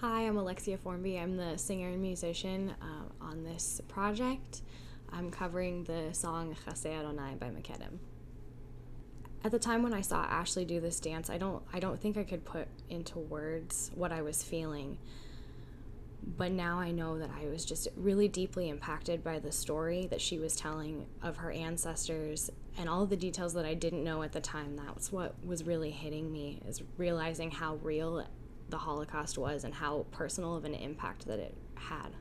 Hi, I'm Alexia Formby. I'm the singer and musician on this project. I'm covering the song Chasei Adonai by McKedem. At the time when I saw Ashley do this dance, I don't think I could put into words what I was feeling. But now I know that I was just really deeply impacted by the story that she was telling of her ancestors and all of the details that I didn't know at the time. That's what was really hitting me, is realizing how real the Holocaust was and how personal of an impact that it had.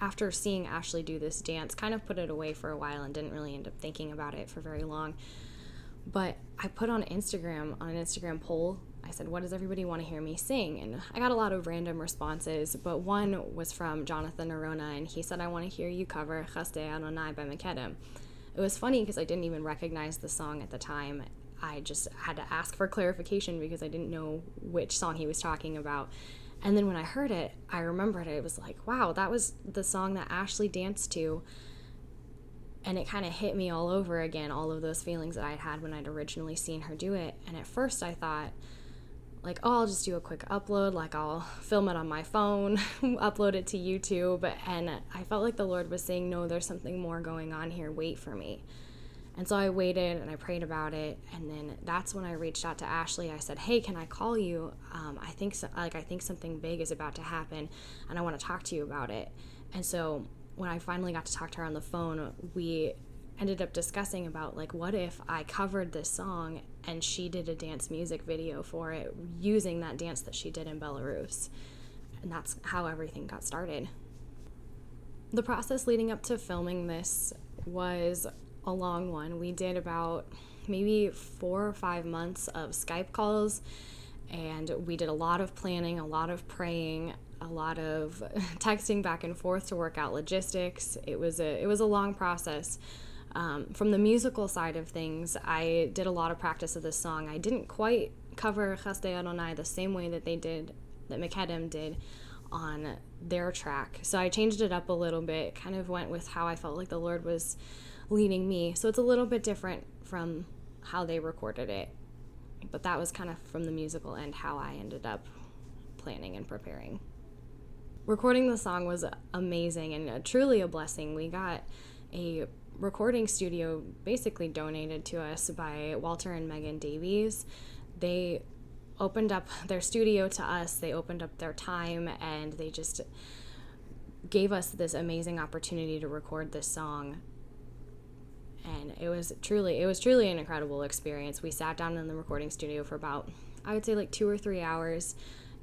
After seeing Ashley do this dance, kind of put it away for a while and didn't really end up thinking about it for very long. But I put on an Instagram poll, I said, what does everybody want to hear me sing? And I got a lot of random responses, but one was from Jonathan Arona, and he said, I want to hear you cover Chasei Adonai by McKedem. It was funny because I didn't even recognize the song at the time. I just had to ask for clarification because I didn't know which song he was talking about. And then when I heard it, I remembered it. It was like, wow, that was the song that Ashley danced to. And it kind of hit me all over again, all of those feelings that I had when I'd originally seen her do it. And at first I thought, like, oh, I'll just do a quick upload, like I'll film it on my phone, upload it to YouTube. And I felt like the Lord was saying, no, there's something more going on here, wait for me. And so I waited and I prayed about it, and then that's when I reached out to Ashley. I said, "Hey, can I call you? I think something big is about to happen, and I want to talk to you about it." And so when I finally got to talk to her on the phone, we ended up discussing about, like, what if I covered this song and she did a dance music video for it using that dance that she did in Belarus. And that's how everything got started. The process leading up to filming this was a long one. We did about maybe 4 or 5 months of Skype calls, and we did a lot of planning, a lot of praying, a lot of texting back and forth to work out logistics. It was a long process. From the musical side of things, I did a lot of practice of this song. I didn't quite cover Chasei Adonai the same way that McKedem did on their track. So I changed it up a little bit, kind of went with how I felt like the Lord was leading me. So it's a little bit different from how they recorded it. But that was kind of from the musical end how I ended up planning and preparing. Recording the song was amazing and truly a blessing. We got a recording studio basically donated to us by Walter and Megan Davies. They opened up their studio to us, they opened up their time, and they just gave us this amazing opportunity to record this song. And it was truly an incredible experience. We sat down in the recording studio for about, I would say, like 2 or 3 hours,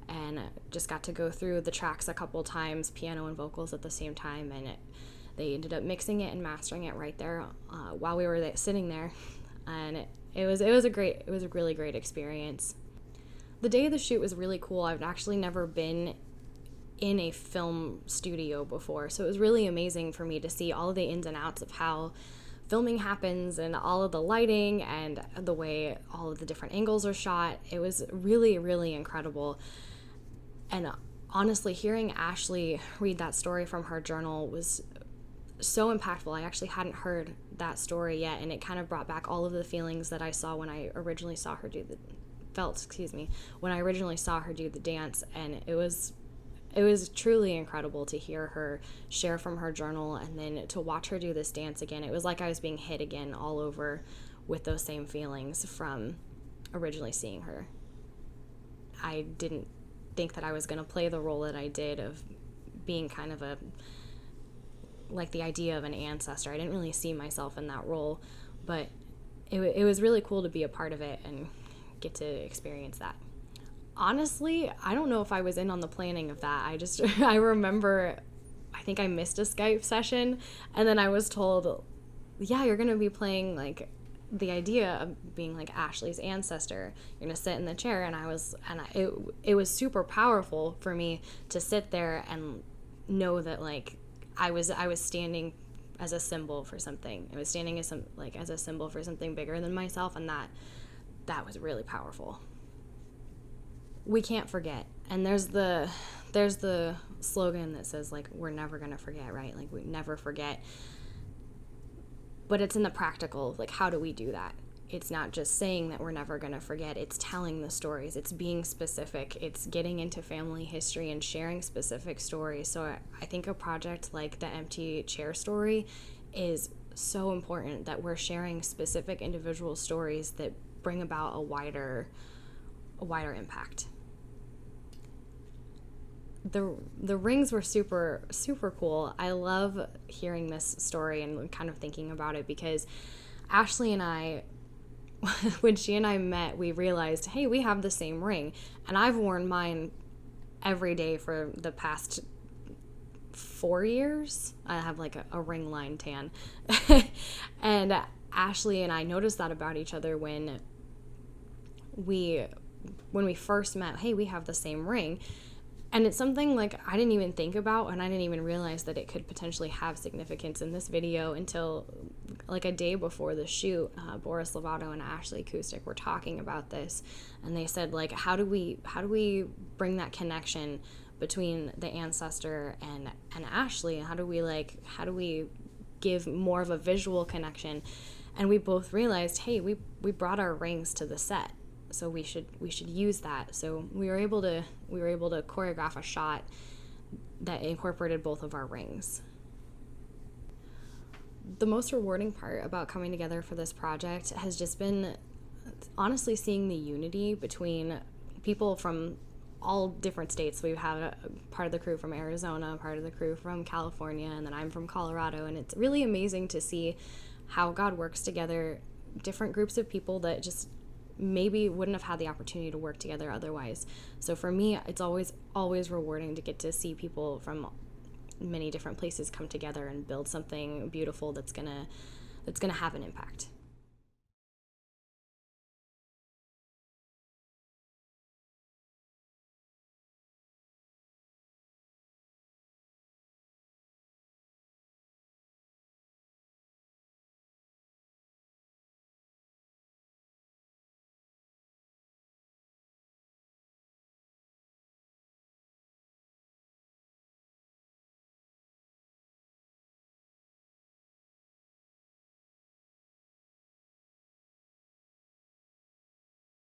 and just got to go through the tracks a couple times, piano and vocals at the same time, and they ended up mixing it and mastering it right there while we were sitting there, and it was a really great experience. The day of the shoot was really cool. I've actually never been in a film studio before, so it was really amazing for me to see all of the ins and outs of how filming happens and all of the lighting and the way all of the different angles are shot. It was really, really incredible. And honestly, hearing Ashley read that story from her journal was so impactful. I actually hadn't heard that story yet, and it kind of brought back all of the feelings that I saw when I originally saw her do the dance, and it was truly incredible to hear her share from her journal and then to watch her do this dance again. It was like I was being hit again all over with those same feelings from originally seeing her. I didn't think that I was going to play the role that I did of being kind of the idea of an ancestor. I didn't really see myself in that role, but it was really cool to be a part of it and get to experience that. Honestly, I don't know if I was in on the planning of that. I remember, I think I missed a Skype session, and then I was told, yeah, you're going to be playing, like, the idea of being, like, Ashley's ancestor. You're going to sit in the chair, and it was super powerful for me to sit there and know that, like, I was standing as a symbol for something. I was standing as a symbol for something bigger than myself, and that was really powerful. We can't forget. And there's the slogan that says, like, we're never going to forget, right? Like, we never forget. But it's in the practical, like, how do we do that? it's not just saying that we're never going to forget. It's telling the stories. It's being specific. It's getting into family history and sharing specific stories. So I think a project like the Empt Chair Story is so important, that we're sharing specific individual stories that bring about a wider impact. The rings were super, super cool. I love hearing this story and kind of thinking about it, because Ashley and I, when she and I met, we realized, hey, we have the same ring. And I've worn mine every day for the past 4 years. I have like a ring line tan. And Ashley and I noticed that about each other when we first met. Hey, we have the same ring. And it's something like I didn't even think about, and I didn't even realize that it could potentially have significance in this video until like a day before the shoot. Boris Lovato and Ashley Kustik were talking about this, and they said, like, how do we bring that connection between the ancestor and Ashley? How do we give more of a visual connection? And we both realized, hey, we brought our rings to the set, so we should use that. So we were able to choreograph a shot that incorporated both of our rings. The most rewarding part about coming together for this project has just been honestly seeing the unity between people from all different states. We have a part of the crew from Arizona, part of the crew from California, and then I'm from Colorado. And it's really amazing to see how God works together, different groups of people that just maybe wouldn't have had the opportunity to work together otherwise. So for me, it's always rewarding to get to see people from many different places come together and build something beautiful that's gonna have an impact.